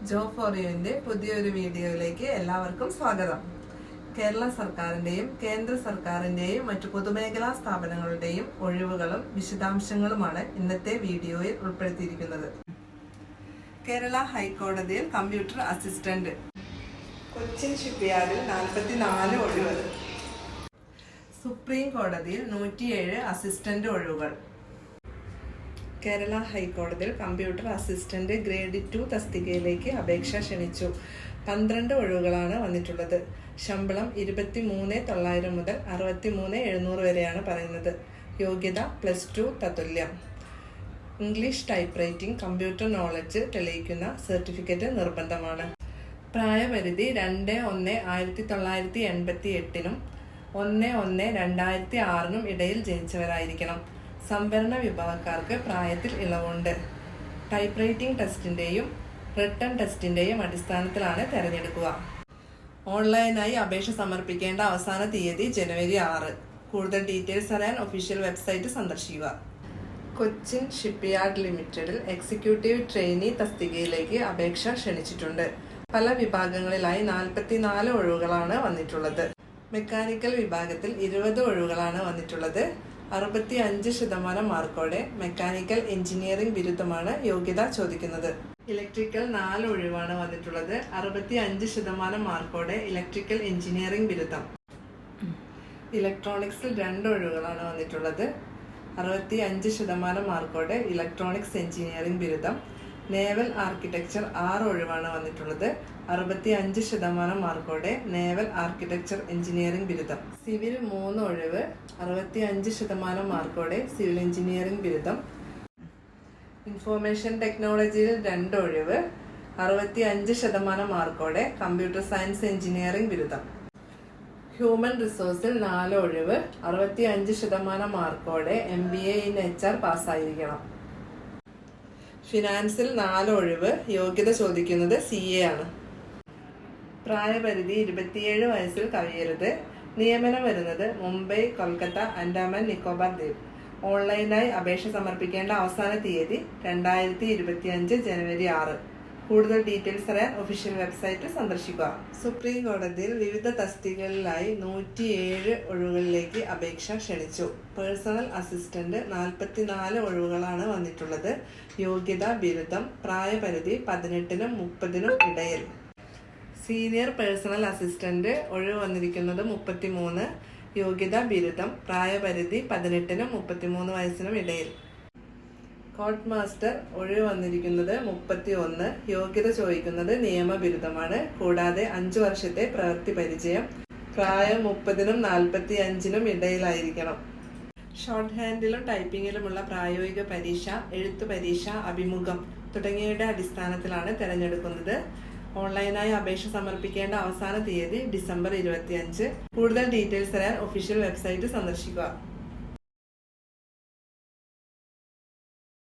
Job four യുവിന്റെ പുതിയൊരു വീഡിയോയിലേക്ക് എല്ലാവർക്കും സ്വാഗതം. കേരള സർക്കാരിന്റെയും കേന്ദ്ര സർക്കാരിന്റെയും മറ്റു പൊതുമേഖലാ സ്ഥാപനങ്ങളുടെയും ഒഴിവുകളും വിശദാംശങ്ങളുമാണ് ഇന്നത്തെ വീഡിയോയിൽ ഉൾപ്പെടുത്തിയിരിക്കുന്നത്. കേരള ഹൈക്കോടതിയിൽ കമ്പ്യൂട്ടർ അസിസ്റ്റന്റ്, കൊച്ചിൻ ഷിപ്പ്യാർഡിൽ 44 ഒഴിവുകൾ, സുപ്രീം കോടതിയിൽ 107 അസിസ്റ്റന്റ് ഒഴിവുകൾ. കേരള ഹൈക്കോടതിയിൽ കമ്പ്യൂട്ടർ അസിസ്റ്റന്റ് ഗ്രേഡ് 2 തസ്തികയിലേക്ക് അപേക്ഷ ക്ഷണിച്ചു. 12 ഒഴിവുകളാണ് വന്നിട്ടുള്ളത്. ശമ്പളം 23,900 മുതൽ 63,700 വരെയാണ് പറയുന്നത്. യോഗ്യത +2 തത്തുല്യം. English type writing, computer knowledge തെളിയിക്കുന്ന സർട്ടിഫിക്കറ്റ് നിർബന്ധമാണ്. പ്രായപരിധി 2/1/1988 1/1/2006 ഇടയിൽ ജനിച്ചവരായിരിക്കണം. സംവരണ വിഭാഗക്കാർക്ക് പ്രായത്തിൽ ഇളവുണ്ട്. ടൈപ്പ് റൈറ്റിംഗ് ടെസ്റ്റിന്റെയും റിട്ടൺ ടെസ്റ്റിന്റെയും അടിസ്ഥാനത്തിലാണ് തെരഞ്ഞെടുക്കുക. ഓൺലൈനായി അപേക്ഷ സമർപ്പിക്കേണ്ട അവസാന തീയതി ജനുവരി 6. കൂടുതൽ ഡീറ്റെയിൽസ് അറിയാൻ ഒഫീഷ്യൽ വെബ്സൈറ്റ് സന്ദർശിക്കുക. കൊച്ചിൻ ഷിപ്പ്യാർഡ് ലിമിറ്റഡിൽ എക്സിക്യൂട്ടീവ് ട്രെയിനി തസ്തികയിലേക്ക് അപേക്ഷ ക്ഷണിച്ചിട്ടുണ്ട്. പല വിഭാഗങ്ങളിലായി 44 ഒഴിവുകളാണ് വന്നിട്ടുള്ളത്. മെക്കാനിക്കൽ വിഭാഗത്തിൽ 20 ഒഴിവുകളാണ് വന്നിട്ടുള്ളത്. 65% മാർക്കോടെ മെക്കാനിക്കൽ എഞ്ചിനീയറിംഗ് ബിരുദമാണ് യോഗ്യത ചോദിക്കുന്നത്. ഇലക്ട്രിക്കൽ 4 ഒഴിവാണ് വന്നിട്ടുള്ളത്. 65% മാർക്കോടെ ഇലക്ട്രിക്കൽ എഞ്ചിനീയറിംഗ് ബിരുദം. ഇലക്ട്രോണിക്സിൽ 2 ഒഴിവുകളാണ് വന്നിട്ടുള്ളത്. 65% മാർക്കോടെ ഇലക്ട്രോണിക്സ് എഞ്ചിനീയറിംഗ് ബിരുദം. നേവൽ ആർക്കിടെക്ചർ 6 ഒഴിവാണ് വന്നിട്ടുള്ളത്. 65% മാർക്കോടെ നേവൽ ആർക്കിടെക്ചർ എഞ്ചിനീയറിംഗ് ബിരുദം. സിവിൽ 3 ഒഴിവ്. 65% മാർക്കോടെ സിവിൽ എഞ്ചിനീയറിംഗ് ബിരുദം. ഇൻഫോർമേഷൻ ടെക്നോളജിയിൽ 2 ഒഴിവ്. 65% മാർക്കോടെ കമ്പ്യൂട്ടർ സയൻസ് എഞ്ചിനീയറിംഗ് ബിരുദം. ഹ്യൂമൻ റിസോഴ്സിൽ 4 ഒഴിവ്. 65% മാർക്കോടെ MBA in HR പാസ്സായിരിക്കണം. ഫിനാൻസിൽ 4 ഒഴിവ്. യോഗ്യത ചോദിക്കുന്നത് CA ആണ്. പ്രായപരിധി 27 വയസ്സിൽ കവിയരുത്. നിയമനം വരുന്നത് മുംബൈ, കൊൽക്കത്ത, ആൻഡമാൻ നിക്കോബാർ ദ്വീപ്. ഓൺലൈനായി അപേക്ഷ സമർപ്പിക്കേണ്ട അവസാന തീയതി 2025 ജനുവരി 6. കൂടുതൽ ഡീറ്റെയിൽസ് അറിയാൻ ഒഫീഷ്യൽ വെബ്സൈറ്റ് സന്ദർശിക്കുക. സുപ്രീം കോടതിയിൽ വിവിധ തസ്തികകളിലായി 107 ഒഴിവുകളിലേക്ക് അപേക്ഷ ക്ഷണിച്ചു. പേഴ്സണൽ അസിസ്റ്റന്റ് 44 ഒഴിവുകളാണ് വന്നിട്ടുള്ളത്. യോഗ്യത ബിരുദം. പ്രായപരിധി 18-നും 30-നും ഇടയിൽ. സീനിയർ പേഴ്സണൽ അസിസ്റ്റന്റ് ഒഴിവ് വന്നിരിക്കുന്നത് 33. യോഗ്യത ബിരുദം. പ്രായപരിധി 18-നും 33 വയസ്സിനും ഇടയിൽ. കോർട്ട് മാസ്റ്റർ ഒഴിവ് വന്നിരിക്കുന്നത് 31. യോഗ്യത ചോദിക്കുന്നത് നിയമ ബിരുദമാണ്. കൂടാതെ 5 വർഷത്തെ പ്രവൃത്തി പരിചയം. പ്രായം 30-നും 45-നും ഇടയിലായിരിക്കണം. ഷോർട്ട് ഹാൻഡിലും ടൈപ്പിങ്ങിലുമുള്ള പ്രായോഗിക പരീക്ഷ, എഴുത്തു പരീക്ഷ, അഭിമുഖം തുടങ്ങിയവയുടെ അടിസ്ഥാനത്തിലാണ് തിരഞ്ഞെടുക്കുന്നത്. ഓൺലൈനായി അപേക്ഷ സമർപ്പിക്കേണ്ട അവസാന തീയതി ഡിസംബർ 25. കൂടുതൽ ഡീറ്റെയിൽസ് അറിയാൻ ഒഫീഷ്യൽ വെബ്സൈറ്റ് സന്ദർശിക്കുക.